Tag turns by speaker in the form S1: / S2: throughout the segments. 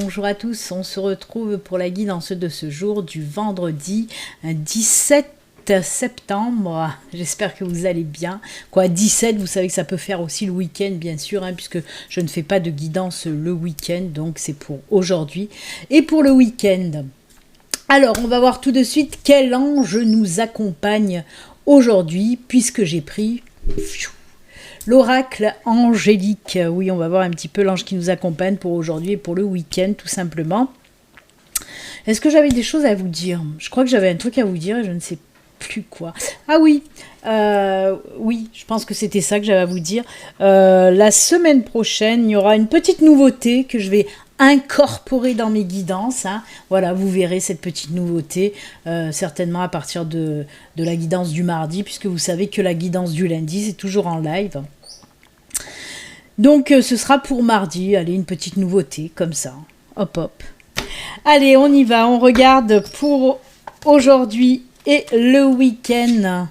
S1: bonjour à tous, on se retrouve pour la guidance de ce jour du vendredi 17 septembre, j'espère que vous allez bien. 17, vous savez que ça peut faire aussi le week-end bien sûr, puisque je ne fais pas de guidance le week-end, donc c'est pour aujourd'hui et pour le week-end. Alors on va voir tout de suite quel ange nous accompagne aujourd'hui, puisque j'ai pris l'oracle angélique. Oui, on va voir un petit peu l'ange qui nous accompagne pour aujourd'hui et pour le week-end, tout simplement. Est-ce que j'avais des choses à vous dire? Je crois que j'avais un truc à vous dire et je ne sais plus quoi. Ah oui, oui, je pense que c'était ça que j'avais à vous dire. La semaine prochaine, il y aura une petite nouveauté que je vais incorporer dans mes guidances. Voilà, vous verrez cette petite nouveauté, certainement à partir de la guidance du mardi, puisque vous savez que la guidance du lundi, c'est toujours en live. Donc, ce sera pour mardi. Allez, une petite nouveauté, comme ça. Hop, hop. Allez, on y va. On regarde pour aujourd'hui et le week-end.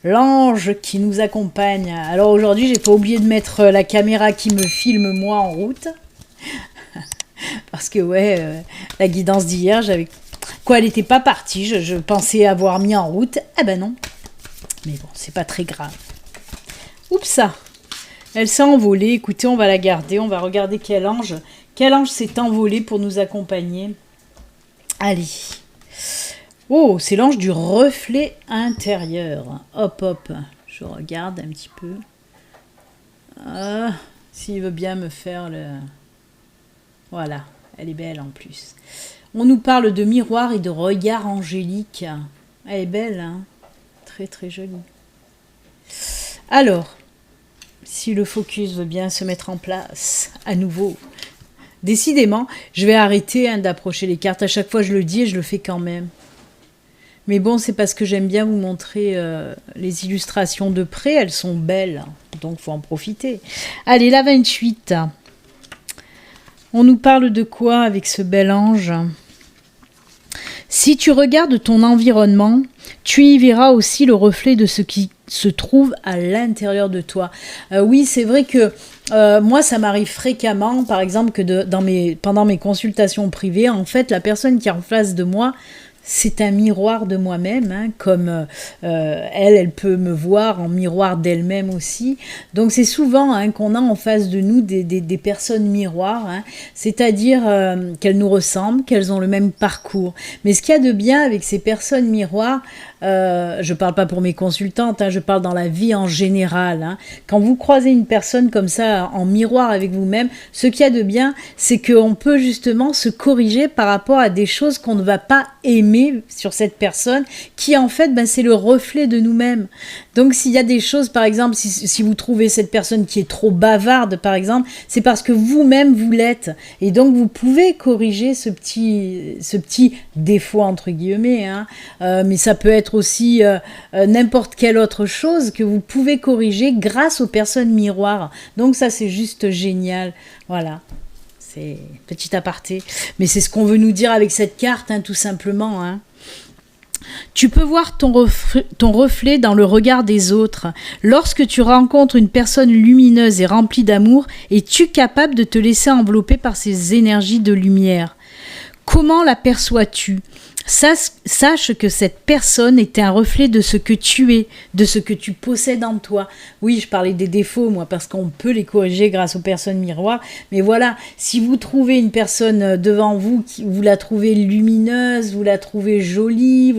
S1: L'ange qui nous accompagne. Alors aujourd'hui, j'ai pas oublié de mettre la caméra qui me filme moi en route. Parce que la guidance d'hier, elle n'était pas partie. Je pensais avoir mis en route. Eh ben non. Mais bon, c'est pas très grave. Oups, elle s'est envolée. Écoutez, on va la garder. On va regarder quel ange s'est envolé pour nous accompagner. Allez. Oh, c'est l'ange du reflet intérieur. Hop, hop. Je regarde un petit peu. S'il veut bien me faire le... Voilà, elle est belle en plus. On nous parle de miroir et de regard angélique. Elle est belle, très très jolie. Alors, si le focus veut bien se mettre en place à nouveau, décidément, je vais arrêter d'approcher les cartes. À chaque fois, je le dis et je le fais quand même. Mais bon, c'est parce que j'aime bien vous montrer les illustrations de près. Elles sont belles, donc il faut en profiter. Allez, la 28. On nous parle de quoi avec ce bel ange? Si tu regardes ton environnement, tu y verras aussi le reflet de ce qui se trouve à l'intérieur de toi. Oui, c'est vrai que moi, ça m'arrive fréquemment, par exemple, que pendant mes consultations privées, en fait, la personne qui est en face de moi, c'est un miroir de moi-même, comme elle peut me voir en miroir d'elle-même aussi. Donc c'est souvent qu'on a en face de nous des personnes miroirs, c'est-à-dire qu'elles nous ressemblent, qu'elles ont le même parcours. Mais ce qu'il y a de bien avec ces personnes miroirs, je parle pas pour mes consultantes, je parle dans la vie en général. Quand vous croisez une personne comme ça en miroir avec vous-même, ce qu'il y a de bien, c'est qu'on peut justement se corriger par rapport à des choses qu'on ne va pas aimer sur cette personne, qui en fait, c'est le reflet de nous-mêmes. Donc s'il y a des choses, par exemple, si vous trouvez cette personne qui est trop bavarde, par exemple, c'est parce que vous-même vous l'êtes. Et donc vous pouvez corriger ce petit défaut, entre guillemets. Mais ça peut être aussi n'importe quelle autre chose que vous pouvez corriger grâce aux personnes miroirs. Donc ça, c'est juste génial. Voilà. C'est petit aparté. Mais c'est ce qu'on veut nous dire avec cette carte, tout simplement. Tu peux voir ton reflet dans le regard des autres. Lorsque tu rencontres une personne lumineuse et remplie d'amour, es-tu capable de te laisser envelopper par ces énergies de lumière? Comment l'aperçois-tu? Sache que cette personne est un reflet de ce que tu es, de ce que tu possèdes en toi. Oui, je parlais des défauts, moi, parce qu'on peut les corriger grâce aux personnes miroirs. Mais voilà, si vous trouvez une personne devant vous, vous la trouvez lumineuse, vous la trouvez jolie,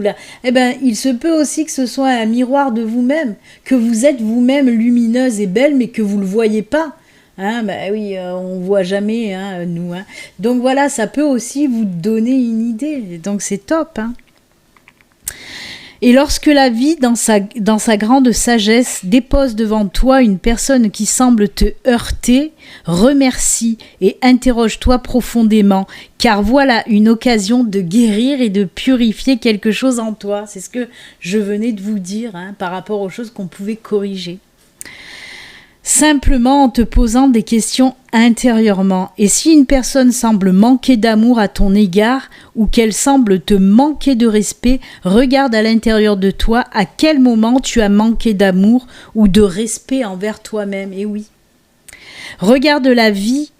S1: il se peut aussi que ce soit un miroir de vous-même, que vous êtes vous-même lumineuse et belle, mais que vous ne le voyez pas. Oui, on voit jamais, nous. Donc voilà, ça peut aussi vous donner une idée. Donc c'est top. Et lorsque la vie, dans sa grande sagesse, dépose devant toi une personne qui semble te heurter, remercie et interroge-toi profondément, car voilà une occasion de guérir et de purifier quelque chose en toi. C'est ce que je venais de vous dire par rapport aux choses qu'on pouvait corriger. Simplement en te posant des questions intérieurement. Et si une personne semble manquer d'amour à ton égard ou qu'elle semble te manquer de respect, regarde à l'intérieur de toi à quel moment tu as manqué d'amour ou de respect envers toi-même. Et oui. Regarde la vie,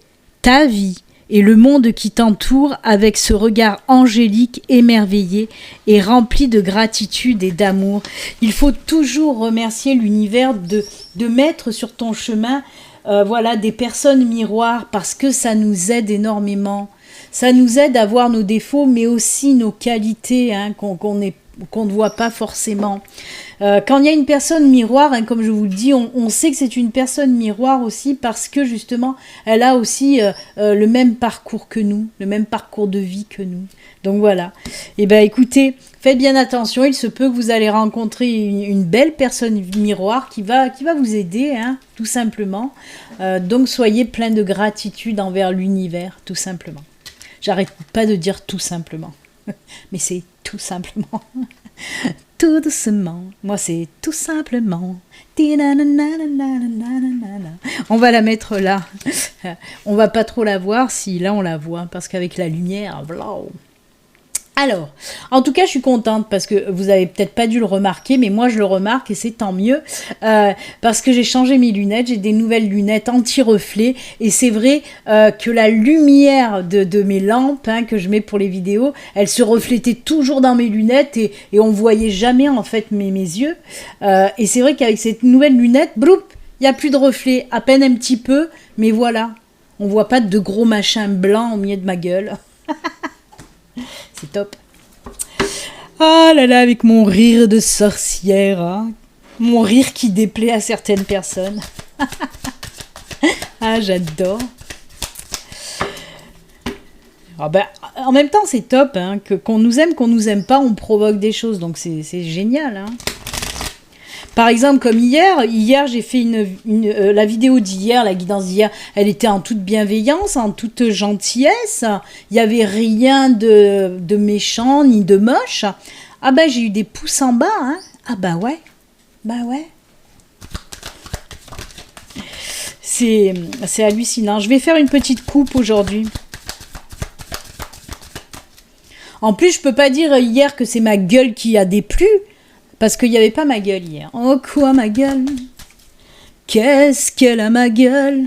S1: ta vie, et le monde qui t'entoure avec ce regard angélique, émerveillé et rempli de gratitude et d'amour. Il faut toujours remercier l'univers de mettre sur ton chemin voilà, des personnes miroirs parce que ça nous aide énormément. Ça nous aide à voir nos défauts, mais aussi nos qualités hein, qu'on ne voit pas forcément. Quand il y a une personne miroir, hein, comme je vous le dis, on sait que c'est une personne miroir aussi parce que justement, elle a aussi le même parcours que nous, le même parcours de vie que nous. Donc voilà. Et ben écoutez, faites bien attention, il se peut que vous allez rencontrer une belle personne miroir qui va vous aider, hein, tout simplement. Donc soyez plein de gratitude envers l'univers, tout simplement. J'arrête pas de dire tout simplement. Mais c'est tout simplement. Tout doucement. Moi, c'est tout simplement. On va la mettre là. On va pas trop la voir si là on la voit. Parce qu'avec la lumière, blau. Alors, en tout cas, je suis contente parce que vous avez peut-être pas dû le remarquer, mais moi je le remarque et c'est tant mieux parce que j'ai changé mes lunettes, j'ai des nouvelles lunettes anti-reflet et c'est vrai que la lumière de mes lampes hein, que je mets pour les vidéos, elle se reflétait toujours dans mes lunettes et on voyait jamais en fait mes yeux et c'est vrai qu'avec cette nouvelle lunette, bloup, il n'y a plus de reflet, à peine un petit peu, mais voilà, on voit pas de gros machins blancs au milieu de ma gueule. C'est top. Ah là là, avec mon rire de sorcière. Hein. Mon rire qui déplaît à certaines personnes. Ah, j'adore. Ah ben, en même temps, c'est top. Hein, qu'on nous aime pas, on provoque des choses. Donc, c'est génial. Hein. Par exemple, comme hier j'ai fait la vidéo d'hier, la guidance d'hier, elle était en toute bienveillance, en toute gentillesse, il n'y avait rien de méchant ni de moche. Ah ben j'ai eu des pouces en bas, hein. Ah bah ouais. C'est hallucinant. Je vais faire une petite coupe aujourd'hui. En plus, je peux pas dire hier que c'est ma gueule qui a déplu. Parce qu'il n'y avait pas ma gueule hier. Oh quoi ma gueule? Qu'est-ce qu'elle a ma gueule?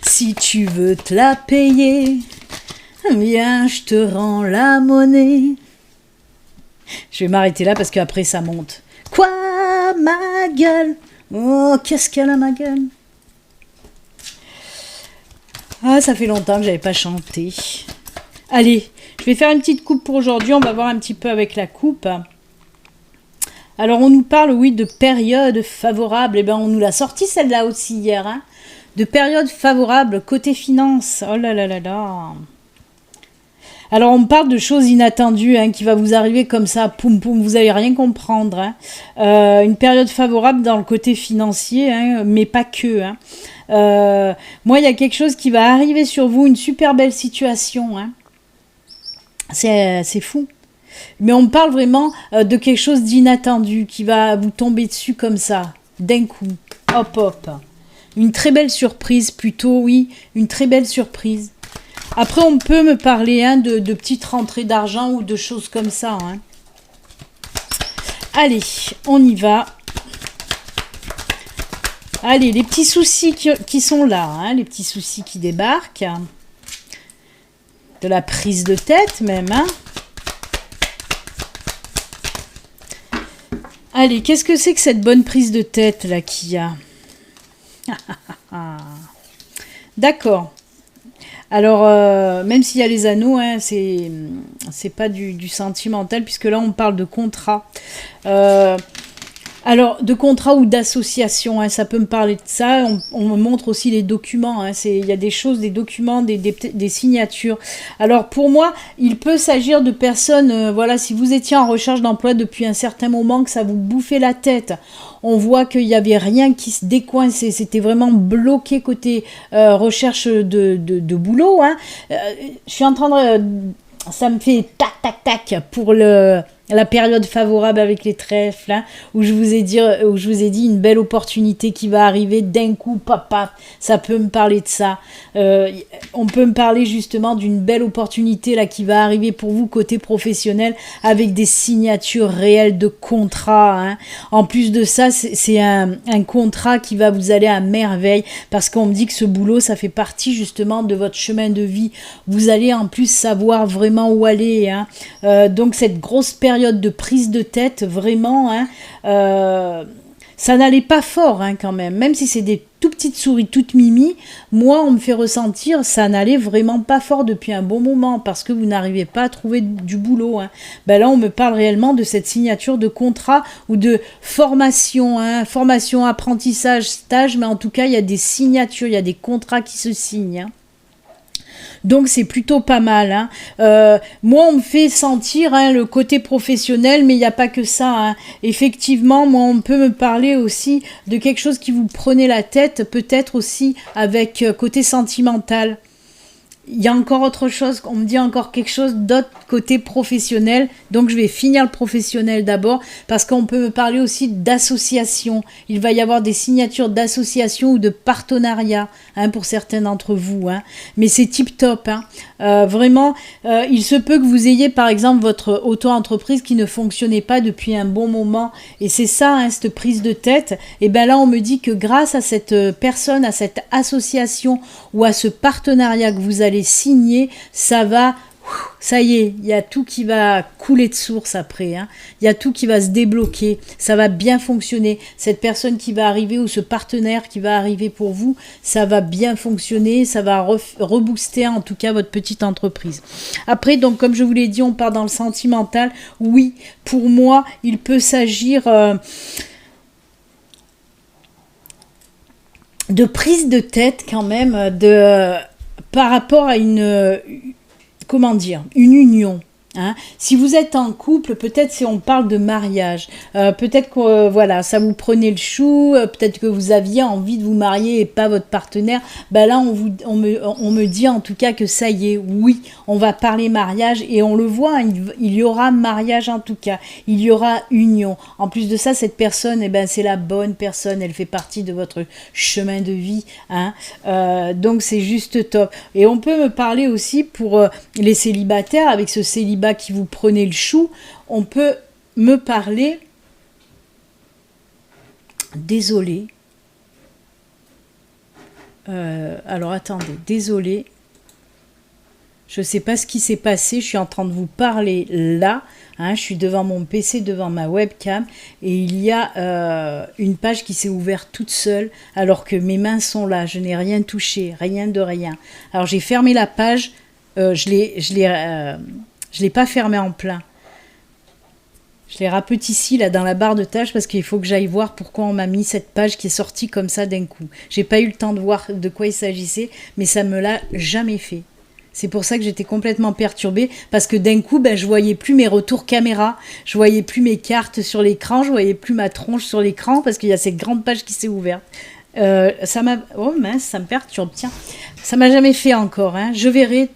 S1: Si tu veux te la payer, viens je te rends la monnaie. Je vais m'arrêter là parce qu'après ça monte. Quoi ma gueule? Oh qu'est-ce qu'elle a ma gueule? Ah ça fait longtemps que j'avais pas chanté. Allez, je vais faire une petite coupe pour aujourd'hui. On va voir un petit peu avec la coupe. Alors, on nous parle, oui, de période favorable. Eh bien, on nous l'a sorti celle-là aussi hier. Hein, de période favorable côté finance. Oh là là là là. Alors, on parle de choses inattendues hein, qui va vous arriver comme ça, poum poum, vous n'allez rien comprendre. Hein. Une période favorable dans le côté financier, hein, mais pas que. Hein. Moi, il y a quelque chose qui va arriver sur vous, une super belle situation. Hein. C'est fou. Mais on parle vraiment de quelque chose d'inattendu qui va vous tomber dessus comme ça, d'un coup, hop hop. Une très belle surprise plutôt, oui, une très belle surprise. Après, on peut me parler hein, de petites rentrées d'argent ou de choses comme ça. Hein. Allez, on y va. Allez, les petits soucis qui sont là, hein, les petits soucis qui débarquent. De la prise de tête même, hein. Allez, qu'est-ce que c'est que cette bonne prise de tête là qu'il y a? D'accord. Alors, même s'il y a les anneaux, hein, c'est pas du sentimental, puisque là, on parle de contrat. Alors, de contrat ou d'association, hein, ça peut me parler de ça. On me montre aussi les documents. Hein, il y a des choses, des documents, des signatures. Alors, pour moi, il peut s'agir de personnes, voilà, si vous étiez en recherche d'emploi depuis un certain moment, que ça vous bouffait la tête. On voit qu'il n'y avait rien qui se décoinçait. C'était vraiment bloqué côté recherche de boulot. Hein. Je suis en train de... Ça me fait tac, tac, tac pour le la période favorable avec les trèfles, hein, où je vous ai dit une belle opportunité qui va arriver d'un coup, papa, ça peut me parler de ça. On peut me parler justement d'une belle opportunité là qui va arriver pour vous côté professionnel avec des signatures réelles de contrats. Hein. En plus de ça, c'est un contrat qui va vous aller à merveille parce qu'on me dit que ce boulot, ça fait partie justement de votre chemin de vie. Vous allez en plus savoir vraiment où aller. Hein. Donc cette grosse période de prise de tête, vraiment, hein, ça n'allait pas fort hein, quand même si c'est des tout petites souris toutes mimi, moi on me fait ressentir ça n'allait vraiment pas fort depuis un bon moment parce que vous n'arrivez pas à trouver du boulot. Hein. Ben là on me parle réellement de cette signature de contrat ou de formation, hein, formation, apprentissage, stage, mais en tout cas il y a des signatures, il y a des contrats qui se signent. Hein. Donc c'est plutôt pas mal. Hein. Moi, on me fait sentir hein, le côté professionnel, mais il n'y a pas que ça. Hein. Effectivement, moi, on peut me parler aussi de quelque chose qui vous prenait la tête, peut-être aussi avec côté sentimental. Il y a encore autre chose, on me dit encore quelque chose d'autre côté professionnel, donc je vais finir le professionnel d'abord, parce qu'on peut me parler aussi d'association. Il va y avoir des signatures d'association ou de partenariat, hein, pour certains d'entre vous, hein. Mais c'est tip top, hein. Vraiment, il se peut que vous ayez par exemple votre auto-entreprise qui ne fonctionnait pas depuis un bon moment, et c'est ça, hein, cette prise de tête, et bien là on me dit que grâce à cette personne, à cette association ou à ce partenariat que vous allez signer, ça y est, il y a tout qui va couler de source après, hein. Il y a tout qui va se débloquer, ça va bien fonctionner. Cette personne qui va arriver ou ce partenaire qui va arriver pour vous, ça va bien fonctionner, ça va rebooster en tout cas votre petite entreprise. Après, donc comme je vous l'ai dit, on part dans le sentimental. Oui, pour moi, il peut s'agir de prise de tête quand même, par rapport à une union. Hein. Si vous êtes en couple, peut-être si on parle de mariage, peut-être que voilà, ça vous prenait le chou, peut-être que vous aviez envie de vous marier et pas votre partenaire, ben là on me dit en tout cas que ça y est, oui, on va parler mariage et on le voit, il y aura mariage en tout cas, il y aura union. En plus de ça, cette personne, eh ben, c'est la bonne personne, elle fait partie de votre chemin de vie, hein. Donc c'est juste top. Et on peut me parler aussi pour les célibataires, avec ce célibat qui vous prenez le chou, on peut me parler, désolé, alors attendez, désolé, je ne sais pas ce qui s'est passé, je suis en train de vous parler là, hein, je suis devant mon PC, devant ma webcam, et il y a une page qui s'est ouverte toute seule, alors que mes mains sont là, je n'ai rien touché, rien de rien. Alors j'ai fermé la page, je l'ai pas fermé en plein. Je les rapetissis là dans la barre de tâches parce qu'il faut que j'aille voir pourquoi on m'a mis cette page qui est sortie comme ça d'un coup. J'ai pas eu le temps de voir de quoi il s'agissait, mais ça me l'a jamais fait. C'est pour ça que j'étais complètement perturbée, parce que d'un coup, ben, je voyais plus mes retours caméra, je voyais plus mes cartes sur l'écran, je voyais plus ma tronche sur l'écran, parce qu'il y a cette grande page qui s'est ouverte. Oh mince, ça me perturbe, tiens. Ça m'a jamais fait encore, hein. Je verrai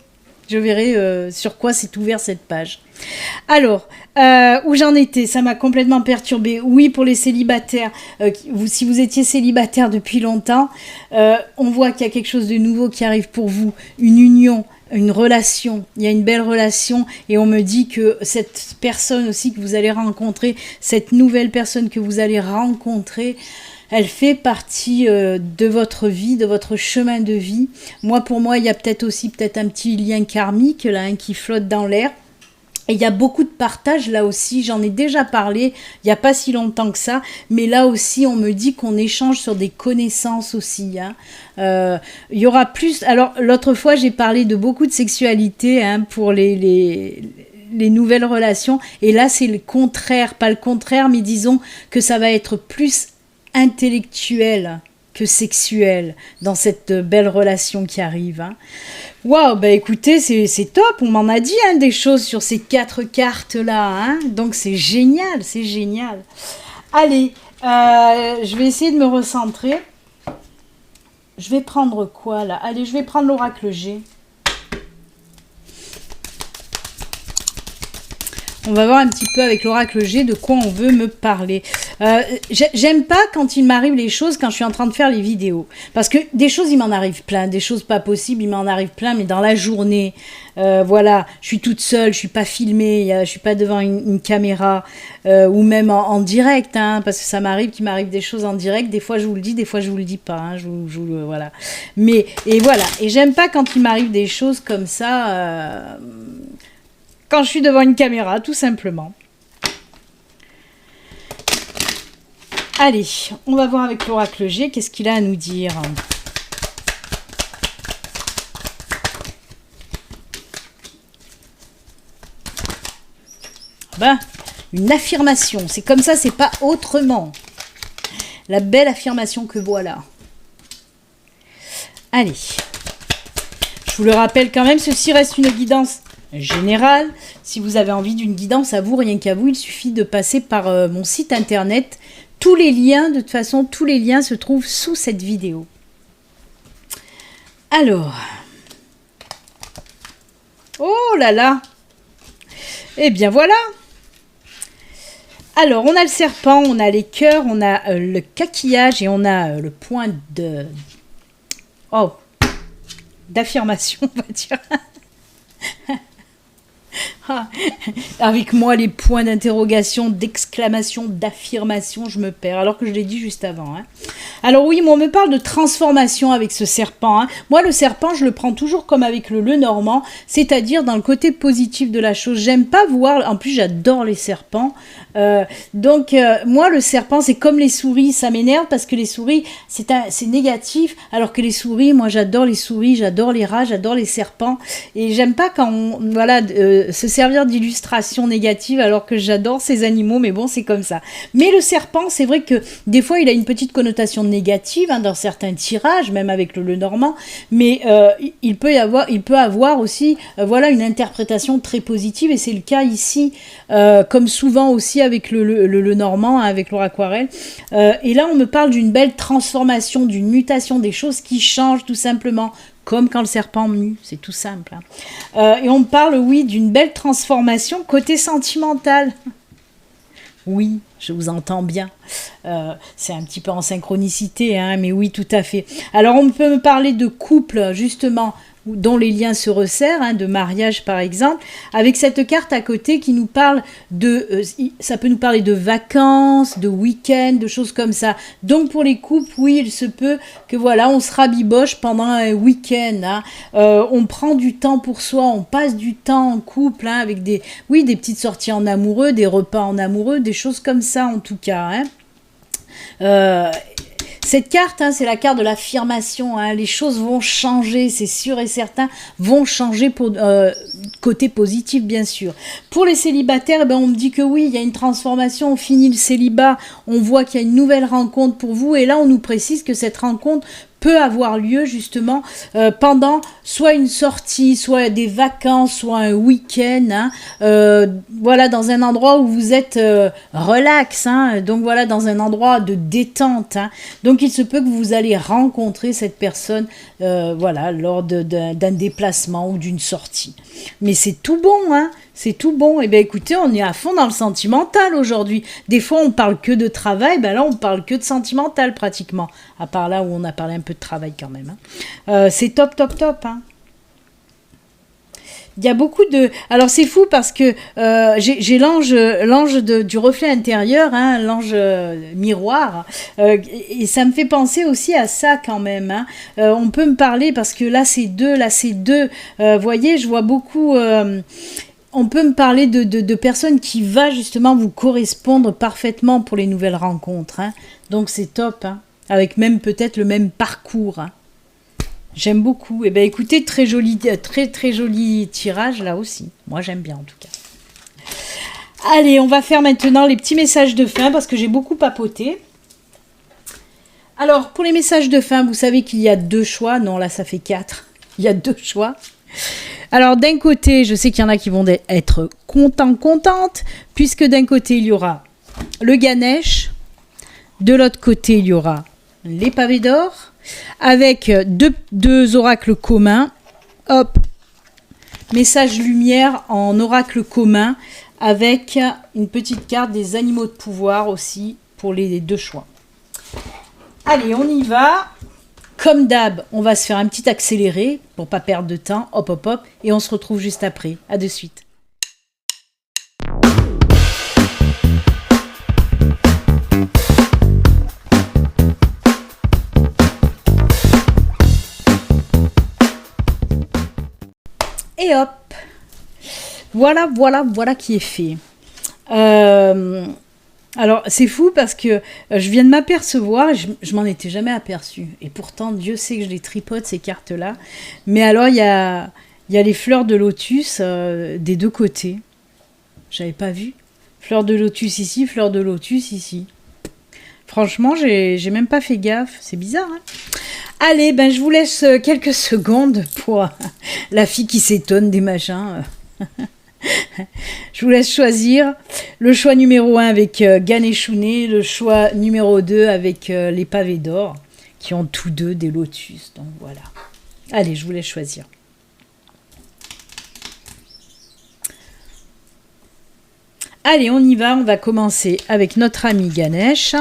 S1: sur quoi s'est ouverte cette page. Alors, où j'en étais, ça m'a complètement perturbée. Oui, pour les célibataires, si vous étiez célibataire depuis longtemps, on voit qu'il y a quelque chose de nouveau qui arrive pour vous, une union, une relation, il y a une belle relation, et on me dit que cette personne aussi que vous allez rencontrer, cette nouvelle personne que vous allez rencontrer, elle fait partie de votre vie, de votre chemin de vie. Pour moi, il y a peut-être un petit lien karmique là, hein, qui flotte dans l'air. Et il y a beaucoup de partage là aussi, j'en ai déjà parlé, il n'y a pas si longtemps que ça, mais là aussi on me dit qu'on échange sur des connaissances aussi. Hein. Il y aura plus, alors l'autre fois j'ai parlé de beaucoup de sexualité, hein, pour les nouvelles relations, et là c'est le contraire, pas le contraire, mais disons que ça va être plus intellectuel que sexuel dans cette belle relation qui arrive. Hein. Waouh, bah écoutez, c'est top, on m'en a dit hein, des choses sur ces 4 cartes-là, hein, donc c'est génial, c'est génial. Allez, je vais essayer de me recentrer. Je vais prendre quoi là? Allez, je vais prendre l'oracle G. On va voir un petit peu avec l'oracle G de quoi on veut me parler. J'aime pas quand il m'arrive les choses quand je suis en train de faire les vidéos. Parce que des choses, il m'en arrive plein. Des choses pas possibles, il m'en arrive plein. Mais dans la journée, voilà, je suis toute seule, je suis pas filmée, je suis pas devant une caméra. Ou même en direct, hein, parce que ça m'arrive qu'il m'arrive des choses en direct. Des fois, je vous le dis, des fois, je vous le dis pas. Hein, voilà. Mais, et voilà. Et j'aime pas quand il m'arrive des choses comme ça... quand je suis devant une caméra, tout simplement. Allez, on va voir avec l'oracle G, qu'est-ce qu'il a à nous dire. Ben, une affirmation, c'est comme ça, c'est pas autrement. La belle affirmation que voilà. Allez. Je vous le rappelle quand même, ceci reste une guidance générale. Si vous avez envie d'une guidance à vous, rien qu'à vous, il suffit de passer par mon site internet. Tous les liens, de toute façon, tous les liens se trouvent sous cette vidéo. Alors. Oh là là. Eh bien voilà. Alors, on a le serpent, on a les cœurs, on a le coquillage et on a le point de... Oh, d'affirmation, on va dire. Avec moi, les points d'interrogation, d'exclamation, d'affirmation, je me perds, alors que je l'ai dit juste avant. Hein. Alors oui, moi, on me parle de transformation avec ce serpent. Hein. Moi, le serpent, je le prends toujours comme avec le normand, c'est-à-dire dans le côté positif de la chose. J'aime pas voir, en plus, j'adore les serpents. Moi, le serpent, c'est comme les souris, ça m'énerve parce que les souris, c'est négatif, alors que les souris, moi, j'adore les souris, j'adore les rats, j'adore les serpents, et j'aime pas quand on, voilà, se servir d'illustration négative alors que j'adore ces animaux, mais bon, c'est comme ça. Mais le serpent, c'est vrai que des fois, il a une petite connotation négative hein, dans certains tirages, même avec le normand, mais il peut avoir aussi voilà, une interprétation très positive, et c'est le cas ici, comme souvent aussi avec le normand, hein, avec l'oraquarelle. Et là, on me parle d'une belle transformation, d'une mutation, des choses qui changent tout simplement, comme quand le serpent mue, c'est tout simple. Hein. Et on me parle, oui, d'une belle transformation côté sentimental. Oui, je vous entends bien. C'est un petit peu en synchronicité, hein, mais oui, tout à fait. Alors, on peut me parler de couple, justement, dont les liens se resserrent, hein, de mariage par exemple, avec cette carte à côté qui nous parle de, ça peut nous parler de vacances, de week-end, de choses comme ça. Donc pour les couples, oui, il se peut que voilà, on se rabiboche pendant un week-end, hein. On prend du temps pour soi, on passe du temps en couple, hein, avec des petites sorties en amoureux, des repas en amoureux, des choses comme ça en tout cas, hein. Cette carte, hein, c'est la carte de l'affirmation. Hein, les choses vont changer, c'est sûr et certain, vont changer pour côté positif, bien sûr. Pour les célibataires, on me dit que oui, il y a une transformation, on finit le célibat, on voit qu'il y a une nouvelle rencontre pour vous, et là, on nous précise que cette rencontre peut avoir lieu justement pendant soit une sortie, soit des vacances, soit un week-end, hein, voilà, dans un endroit où vous êtes relax, hein, donc voilà, dans un endroit de détente, hein, donc il se peut que vous allez rencontrer cette personne, voilà, lors d'un déplacement ou d'une sortie. Mais c'est tout bon, hein. C'est tout bon. Eh bien, écoutez, on est à fond dans le sentimental aujourd'hui. Des fois, on parle que de travail. Là, on parle que de sentimental pratiquement. À part là où on a parlé un peu de travail quand même. Hein. C'est top, top, top. Hein. Il y a beaucoup de... Alors, c'est fou parce que j'ai l'ange du reflet intérieur, hein, l'ange miroir. Et ça me fait penser aussi à ça quand même. Hein. On peut me parler parce que là, c'est deux. Voyez, je vois beaucoup... on peut me parler de personnes qui va justement vous correspondre parfaitement pour les nouvelles rencontres. Hein. Donc c'est top, hein. Avec même peut-être le même parcours. Hein. J'aime beaucoup. Eh bien écoutez, très joli tirage là aussi. Moi j'aime bien en tout cas. Allez, on va faire maintenant les petits messages de fin parce que j'ai beaucoup papoté. Alors pour les messages de fin, vous savez qu'il y a 2 choix. Non, là ça fait 4. Il y a 2 choix. Alors d'un côté, je sais qu'il y en a qui vont être contentes, puisque d'un côté il y aura le Ganesh, de l'autre côté il y aura les pavés d'or, avec deux oracles communs. Hop, message lumière en oracle commun, avec une petite carte des animaux de pouvoir aussi pour les 2 choix. Allez, on y va. Comme d'hab, on va se faire un petit accéléré pour pas perdre de temps. Hop, hop, hop. Et on se retrouve juste après. À de suite. Et hop. Voilà qui est fait. Alors, c'est fou parce que je viens de m'apercevoir, je m'en étais jamais aperçu. Et pourtant, Dieu sait que je les tripote, ces cartes-là. Mais alors, il y a les fleurs de lotus des 2 côtés. J'avais pas vu. Fleurs de lotus ici, fleurs de lotus ici. Franchement, j'ai même pas fait gaffe. C'est bizarre, hein? Allez, ben je vous laisse quelques secondes pour la fille qui s'étonne des machins. Je vous laisse choisir le choix numéro 1 avec Ganeshune, le choix numéro 2 avec les pavés d'or, qui ont tous 2 des lotus. Donc voilà. Allez, je vous laisse choisir. Allez, on y va. On va commencer avec notre ami Ganesh.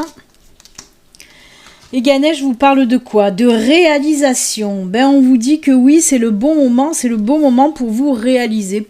S1: Et Ganesh vous parle de quoi? De réalisation. Ben, on vous dit que oui, c'est le bon moment pour vous réaliser,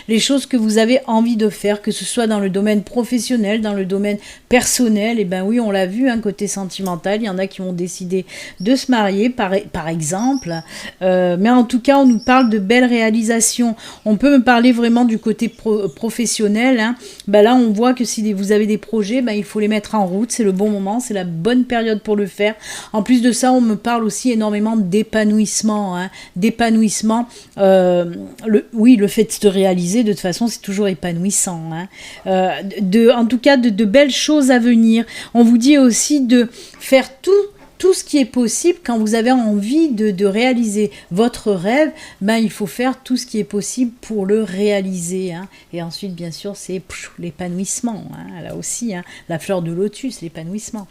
S1: les choses que vous avez envie de faire, que ce soit dans le domaine professionnel, dans le domaine personnel. Et ben oui, on l'a vu, hein, côté sentimental, il y en a qui ont décidé de se marier, par exemple. Mais en tout cas, on nous parle de belles réalisations. On peut me parler vraiment du côté professionnel, hein. Ben là, on voit que si vous avez des projets, ben, il faut les mettre en route. C'est le bon moment, c'est la bonne période pour le faire. En plus de ça, on me parle aussi énormément d'épanouissement, hein, d'épanouissement. Le fait de se réaliser, de toute façon, c'est toujours épanouissant, hein. En tout cas, de belles choses à venir. On vous dit aussi de faire tout ce qui est possible quand vous avez envie de réaliser votre rêve, ben, il faut faire tout ce qui est possible pour le réaliser, hein. Et ensuite, bien sûr, c'est l'épanouissement, hein, là aussi, hein, la fleur de lotus, l'épanouissement.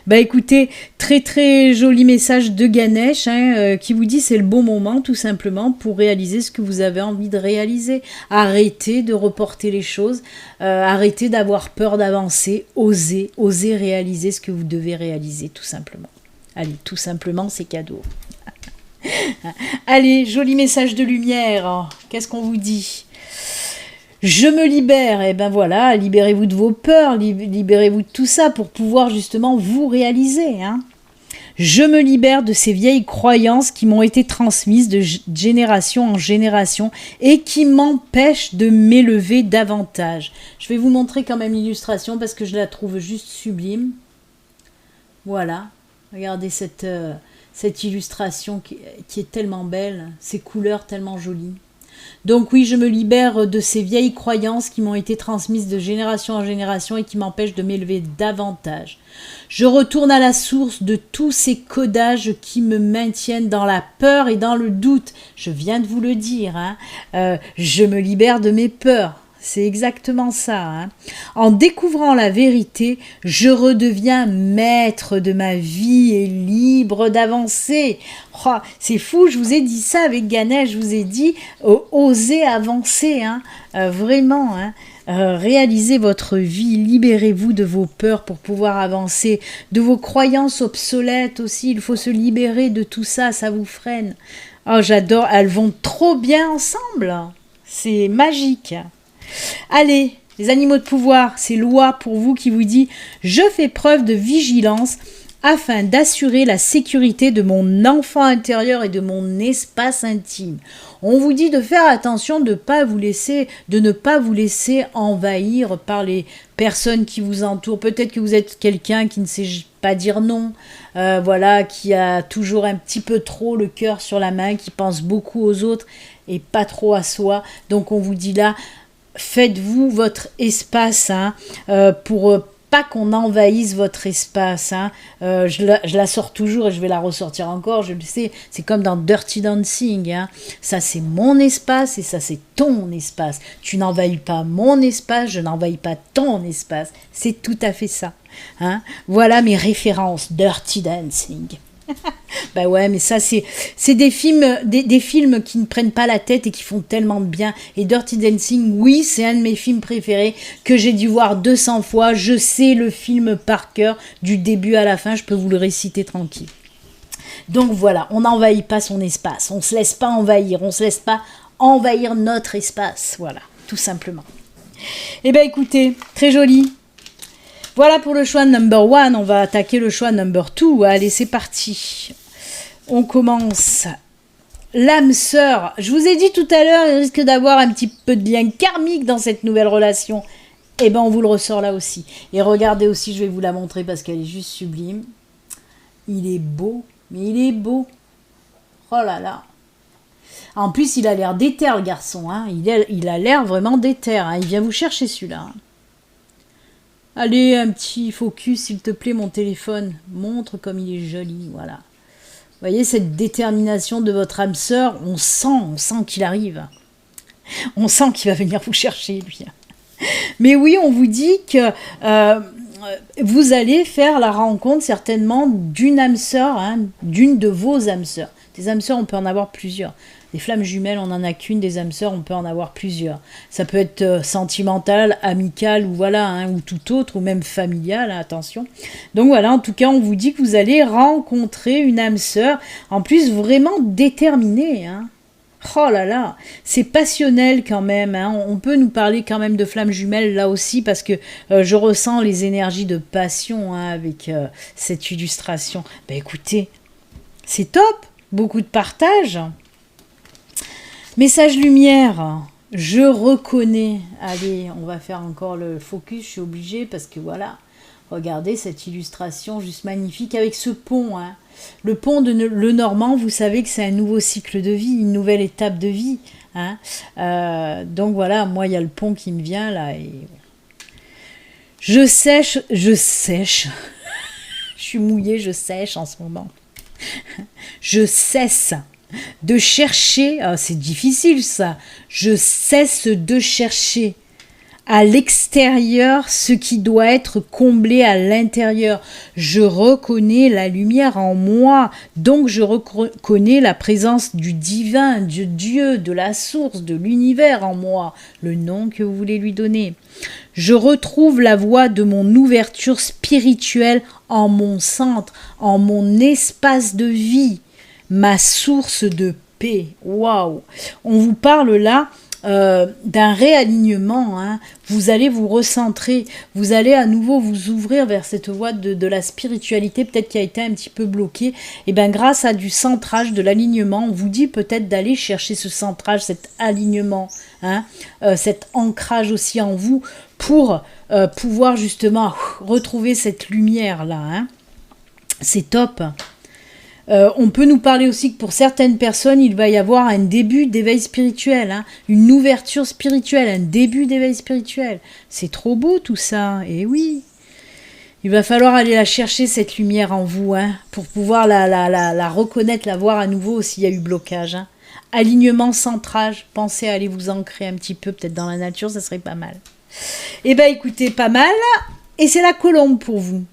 S1: Bah écoutez, très très joli message de Ganesh, hein, qui vous dit c'est le bon moment tout simplement pour réaliser ce que vous avez envie de réaliser. Arrêtez de reporter les choses, arrêtez d'avoir peur d'avancer, osez réaliser ce que vous devez réaliser tout simplement. Allez, tout simplement, c'est cadeau. Allez, joli message de lumière, qu'est-ce qu'on vous dit ? Je me libère, et ben voilà, libérez-vous de vos peurs, libérez-vous de tout ça pour pouvoir justement vous réaliser, hein. Je me libère de ces vieilles croyances qui m'ont été transmises de génération en génération et qui m'empêchent de m'élever davantage. Je vais vous montrer quand même l'illustration parce que je la trouve juste sublime. Voilà, regardez cette illustration qui est tellement belle, ces couleurs tellement jolies. Donc oui, je me libère de ces vieilles croyances qui m'ont été transmises de génération en génération et qui m'empêchent de m'élever davantage. Je retourne à la source de tous ces codages qui me maintiennent dans la peur et dans le doute. Je viens de vous le dire, hein. Je me libère de mes peurs. C'est exactement ça, hein. En découvrant la vérité, je redeviens maître de ma vie et libre d'avancer. Oh, c'est fou, je vous ai dit ça avec Ganesh, je vous ai dit osez avancer, hein. Vraiment, hein. Réalisez votre vie, libérez-vous de vos peurs pour pouvoir avancer, de vos croyances obsolètes aussi, il faut se libérer de tout ça, ça vous freine. Oh, j'adore, elles vont trop bien ensemble, c'est magique. Allez, les animaux de pouvoir, c'est Loi pour vous qui vous dit « Je fais preuve de vigilance afin d'assurer la sécurité de mon enfant intérieur et de mon espace intime. » On vous dit de faire attention de ne pas vous laisser envahir par les personnes qui vous entourent. Peut-être que vous êtes quelqu'un qui ne sait pas dire non, voilà, qui a toujours un petit peu trop le cœur sur la main, qui pense beaucoup aux autres et pas trop à soi. Donc on vous dit là, faites-vous votre espace, hein, pour pas qu'on envahisse votre espace, hein. Je la sors toujours et je vais la ressortir encore, je le sais, c'est comme dans Dirty Dancing, hein. Ça c'est mon espace et ça c'est ton espace. Tu n'envahis pas mon espace, je n'envahis pas ton espace. C'est tout à fait ça, hein. Voilà mes références Dirty Dancing. Bah ouais, mais ça, c'est des films, des films qui ne prennent pas la tête et qui font tellement de bien. Et Dirty Dancing, oui, c'est un de mes films préférés que j'ai dû voir 200 fois. Je sais le film par cœur, du début à la fin, je peux vous le réciter tranquille. Donc voilà, on n'envahit pas son espace, on se laisse pas envahir, on se laisse pas envahir notre espace, voilà, tout simplement. Eh bien écoutez, très joli. Voilà pour le choix number 1, on va attaquer le choix number 2. Allez, c'est parti. On commence. L'âme sœur. Je vous ai dit tout à l'heure, il risque d'avoir un petit peu de lien karmique dans cette nouvelle relation. Eh bien, on vous le ressort là aussi. Et regardez aussi, je vais vous la montrer parce qu'elle est juste sublime. Il est beau, mais il est beau. Oh là là. En plus, il a l'air déter, le garçon. Hein. Il a l'air vraiment déter. Hein. Il vient vous chercher celui-là. Hein. Allez, un petit focus, s'il te plaît, mon téléphone. Montre comme il est joli, voilà. Vous voyez cette détermination de votre âme sœur, on sent qu'il arrive. On sent qu'il va venir vous chercher, lui. Mais oui, on vous dit que vous allez faire la rencontre certainement d'une âme sœur, hein, d'une de vos âmes sœurs. Des âmes sœurs, on peut en avoir plusieurs. Des flammes jumelles, on n'en a qu'une. Des âmes sœurs, on peut en avoir plusieurs. Ça peut être sentimental, amical, ou voilà, hein, ou tout autre, ou même familial, hein, attention. Donc voilà, en tout cas, on vous dit que vous allez rencontrer une âme sœur, en plus vraiment déterminée, hein. Oh là là, c'est passionnel quand même, hein. On peut nous parler quand même de flammes jumelles là aussi, parce que je ressens les énergies de passion, hein, avec cette illustration. Ben écoutez, c'est top, beaucoup de partage. Message lumière, je reconnais. Allez, on va faire encore le focus, je suis obligée parce que voilà, regardez cette illustration juste magnifique avec ce pont. Hein. Le pont de Le Normand, vous savez que c'est un nouveau cycle de vie, une nouvelle étape de vie. Hein. Donc voilà, moi il y a le pont qui me vient là. Et... je sèche. Je suis mouillée, je sèche en ce moment. Je cesse de chercher, c'est difficile ça, je cesse de chercher à l'extérieur ce qui doit être comblé à l'intérieur. Je reconnais la lumière en moi, donc je reconnais la présence du divin, de Dieu, de la source, de l'univers en moi, le nom que vous voulez lui donner. Je retrouve la voie de mon ouverture spirituelle en mon centre, en mon espace de vie. Ma source de paix. Waouh! On vous parle là d'un réalignement. Hein. Vous allez vous recentrer. Vous allez à nouveau vous ouvrir vers cette voie de la spiritualité, peut-être qui a été un petit peu bloquée. Et bien, grâce à du centrage, de l'alignement, on vous dit peut-être d'aller chercher ce centrage, cet alignement, hein, cet ancrage aussi en vous pour pouvoir justement retrouver cette lumière-là. Hein. C'est top. On peut nous parler aussi que pour certaines personnes, il va y avoir un début d'éveil spirituel, hein, une ouverture spirituelle, un début d'éveil spirituel. C'est trop beau tout ça, et oui. Il va falloir aller la chercher, cette lumière en vous, hein, pour pouvoir la reconnaître, la voir à nouveau s'il y a eu blocage. Hein. Alignement, centrage, pensez à aller vous ancrer un petit peu, peut-être dans la nature, ça serait pas mal. Eh bien écoutez, pas mal, et c'est la colombe pour vous.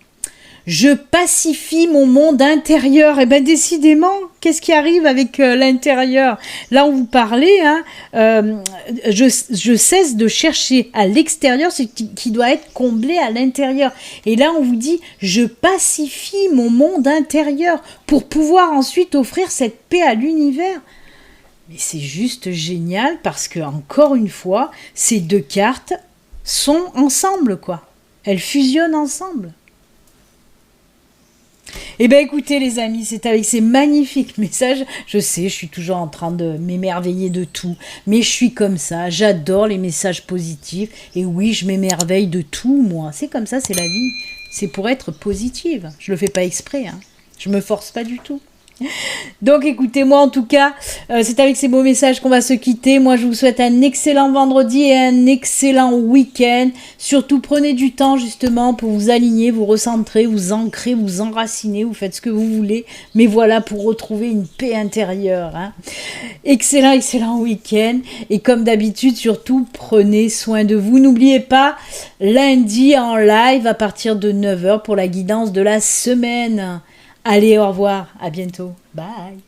S1: Je pacifie mon monde intérieur. Et bien décidément, qu'est-ce qui arrive avec l'intérieur? Là, on vous parlait, hein, je cesse de chercher à l'extérieur ce qui doit être comblé à l'intérieur. Et là, on vous dit, je pacifie mon monde intérieur pour pouvoir ensuite offrir cette paix à l'univers. Mais c'est juste génial parce que, encore une fois, ces deux cartes sont ensemble, quoi. Elles fusionnent ensemble. Eh bien écoutez les amis, c'est avec ces magnifiques messages, je sais, je suis toujours en train de m'émerveiller de tout, mais je suis comme ça, j'adore les messages positifs, et oui, je m'émerveille de tout, moi, c'est comme ça, c'est la vie, c'est pour être positive, je le fais pas exprès, hein. Je me force pas du tout. Donc écoutez-moi en tout cas, c'est avec ces beaux messages qu'on va se quitter. Moi je vous souhaite un excellent vendredi et un excellent week-end. Surtout prenez du temps justement pour vous aligner, vous recentrer, vous ancrer, vous enraciner, vous faites ce que vous voulez. Mais voilà, pour retrouver une paix intérieure. Hein. Excellent week-end. Et comme d'habitude, surtout prenez soin de vous. N'oubliez pas, lundi en live à partir de 9h pour la guidance de la semaine. Allez, au revoir, à bientôt. Bye.